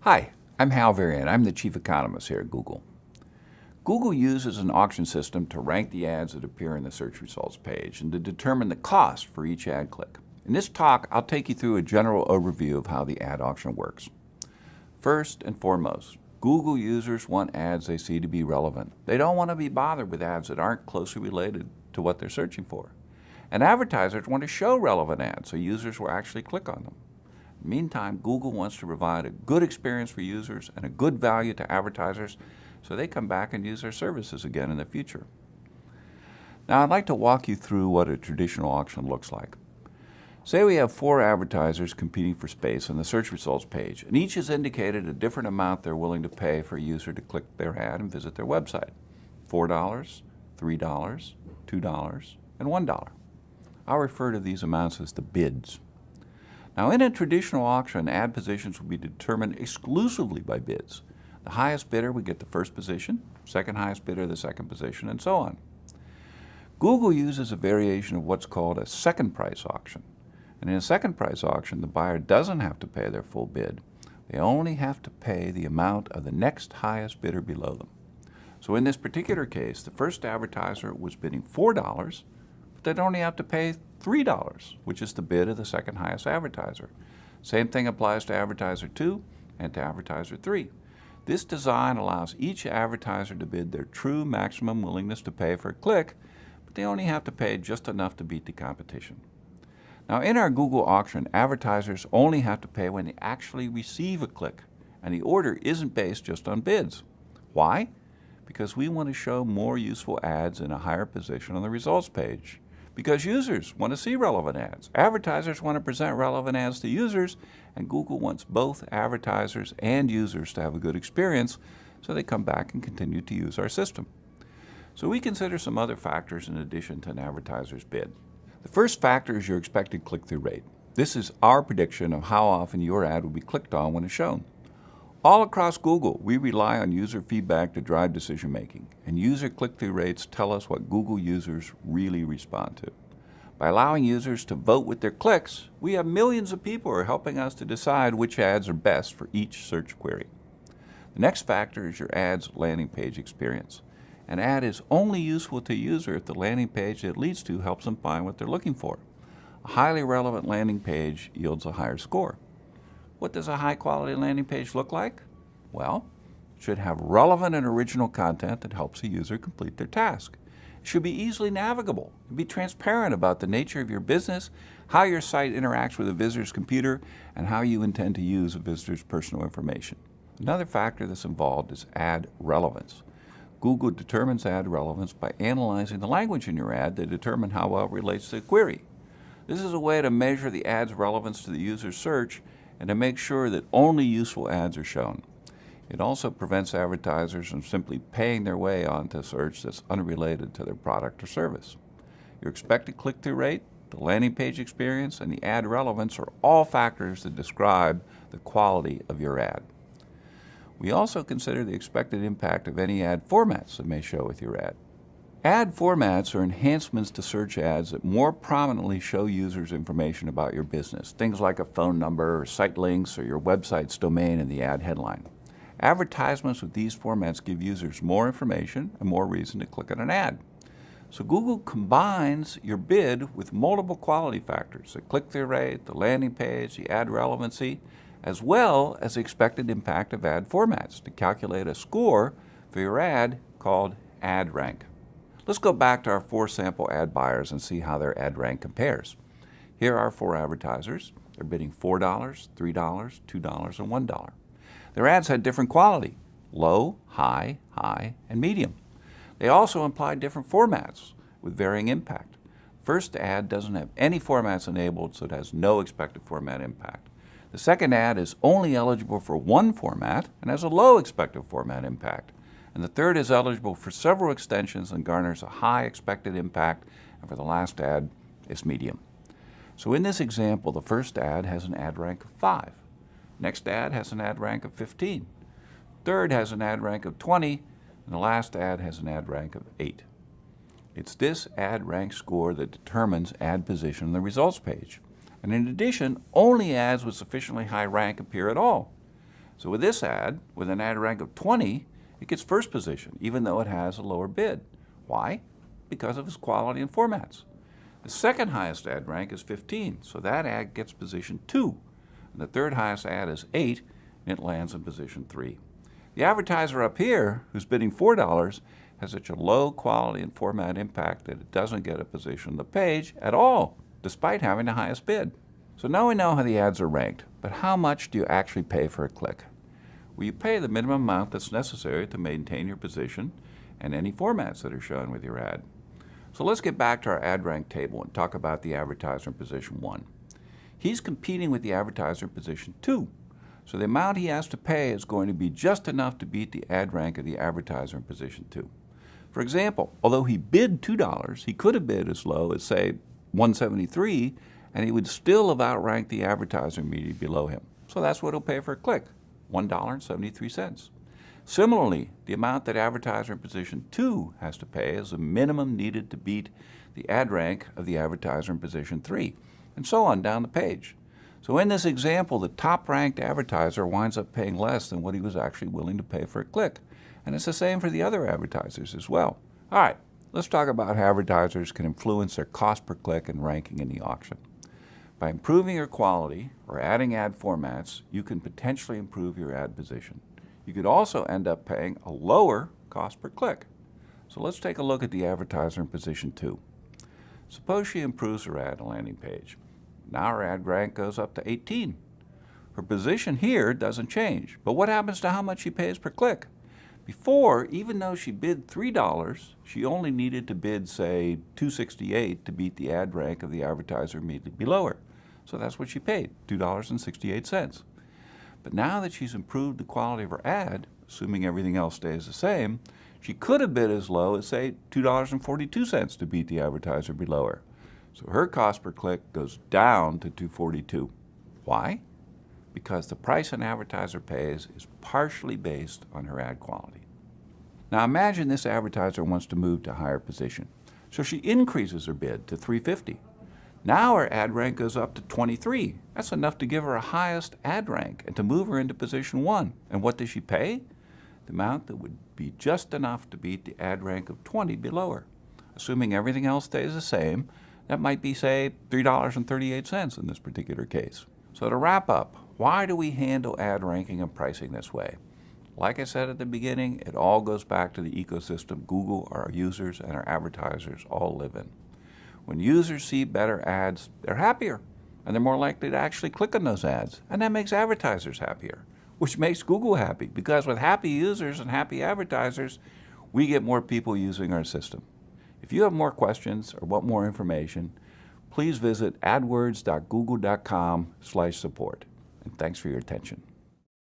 Hi, I'm Hal Varian. I'm the Chief Economist here at Google. Google uses an auction system to rank the ads that appear in the search results page and to determine the cost for each ad click. In this talk, I'll take you through a general overview of how the ad auction works. First and foremost, Google users want ads they see to be relevant. They don't want to be bothered with ads that aren't closely related to what they're searching for. And advertisers want to show relevant ads so users will actually click on them. Meantime, Google wants to provide a good experience for users and a good value to advertisers so they come back and use their services again in the future. Now, I'd like to walk you through what a traditional auction looks like. Say we have 4 advertisers competing for space on the search results page, and each has indicated a different amount they're willing to pay for a user to click their ad and visit their website. $4, $3, $2, and $1. I'll refer to these amounts as the bids. Now, in a traditional auction, ad positions will be determined exclusively by bids. The highest bidder would get the first position, second highest bidder the second position, and so on. Google uses a variation of what's called a second price auction. And in a second price auction, the buyer doesn't have to pay their full bid. They only have to pay the amount of the next highest bidder below them. So in this particular case, the first advertiser was bidding $4, but they'd only have to pay $3, which is the bid of the second highest advertiser. Same thing applies to advertiser 2 and to advertiser 3. This design allows each advertiser to bid their true maximum willingness to pay for a click, but they only have to pay just enough to beat the competition. Now, in our Google auction, advertisers only have to pay when they actually receive a click, and the order isn't based just on bids. Why? Because we want to show more useful ads in a higher position on the results page. Because users want to see relevant ads. Advertisers want to present relevant ads to users, and Google wants both advertisers and users to have a good experience so they come back and continue to use our system. So we consider some other factors in addition to an advertiser's bid. The first factor is your expected click-through rate. This is our prediction of how often your ad will be clicked on when it's shown. All across Google, we rely on user feedback to drive decision making, and user click-through rates tell us what Google users really respond to. By allowing users to vote with their clicks, we have millions of people who are helping us to decide which ads are best for each search query. The next factor is your ad's landing page experience. An ad is only useful to a user if the landing page it leads to helps them find what they're looking for. A highly relevant landing page yields a higher score. What does a high-quality landing page look like? Well, it should have relevant and original content that helps a user complete their task. It should be easily navigable and be transparent about the nature of your business, how your site interacts with a visitor's computer, and how you intend to use a visitor's personal information. Another factor that's involved is ad relevance. Google determines ad relevance by analyzing the language in your ad to determine how well it relates to the query. This is a way to measure the ad's relevance to the user's search and to make sure that only useful ads are shown. It also prevents advertisers from simply paying their way onto search that's unrelated to their product or service. Your expected click-through rate, the landing page experience, and the ad relevance are all factors that describe the quality of your ad. We also consider the expected impact of any ad formats that may show with your ad. Ad formats are enhancements to search ads that more prominently show users information about your business, things like a phone number, or site links, or your website's domain in the ad headline. Advertisements with these formats give users more information and more reason to click on an ad. So Google combines your bid with multiple quality factors, the click-through rate, the landing page, the ad relevancy, as well as the expected impact of ad formats to calculate a score for your ad called ad rank. Let's go back to our 4 sample ad buyers and see how their ad rank compares. Here are 4 advertisers. They're bidding $4, $3, $2, and $1. Their ads had different quality: low, high, high, and medium. They also implied different formats with varying impact. First ad doesn't have any formats enabled, so it has no expected format impact. The second ad is only eligible for one format and has a low expected format impact. And the third is eligible for several extensions and garners a high expected impact, and for the last ad, it's medium. So in this example, the first ad has an ad rank of 5. Next ad has an ad rank of 15. Third has an ad rank of 20, and the last ad has an ad rank of 8. It's this ad rank score that determines ad position on the results page. And in addition, only ads with sufficiently high rank appear at all. So with this ad, with an ad rank of 20, it gets first position, even though it has a lower bid. Why? Because of its quality and formats. The second highest ad rank is 15, so that ad gets position 2. And the third highest ad is 8, and it lands in position 3. The advertiser up here, who's bidding $4, has such a low quality and format impact that it doesn't get a position on the page at all, despite having the highest bid. So now we know how the ads are ranked, but how much do you actually pay for a click? Well, you pay the minimum amount that's necessary to maintain your position and any formats that are shown with your ad. So let's get back to our ad rank table and talk about the advertiser in position 1. He's competing with the advertiser in position 2. So the amount he has to pay is going to be just enough to beat the ad rank of the advertiser in position 2. For example, although he bid $2, he could have bid as low as, say, $1.73, and he would still have outranked the advertiser immediately below him. So that's what he'll pay for a click, $1.73. Similarly, the amount that advertiser in position 2 has to pay is the minimum needed to beat the ad rank of the advertiser in position 3, and so on down the page. So in this example, the top-ranked advertiser winds up paying less than what he was actually willing to pay for a click. And it's the same for the other advertisers as well. All right, let's talk about how advertisers can influence their cost per click and ranking in the auction. By improving your quality or adding ad formats, you can potentially improve your ad position. You could also end up paying a lower cost per click. So let's take a look at the advertiser in position 2. Suppose she improves her ad landing page. Now her ad rank goes up to 18. Her position here doesn't change, but what happens to how much she pays per click? Before, even though she bid $3, she only needed to bid, say, $2.68 to beat the ad rank of the advertiser immediately below her. So that's what she paid, $2.68. But now that she's improved the quality of her ad, assuming everything else stays the same, she could have bid as low as, say, $2.42 to beat the advertiser below her. So her cost per click goes down to $2.42. Why? Because the price an advertiser pays is partially based on her ad quality. Now imagine this advertiser wants to move to a higher position. So she increases her bid to $3.50. Now her ad rank goes up to 23. That's enough to give her a highest ad rank and to move her into position 1. And what does she pay? The amount that would be just enough to beat the ad rank of 20 below her. Assuming everything else stays the same, that might be, say, $3.38 in this particular case. So to wrap up, why do we handle ad ranking and pricing this way? Like I said at the beginning, it all goes back to the ecosystem Google, our users, and our advertisers all live in. When users see better ads, they're happier, and they're more likely to actually click on those ads, and that makes advertisers happier, which makes Google happy, because with happy users and happy advertisers, we get more people using our system. If you have more questions or want more information, please visit adwords.google.com/support. And thanks for your attention.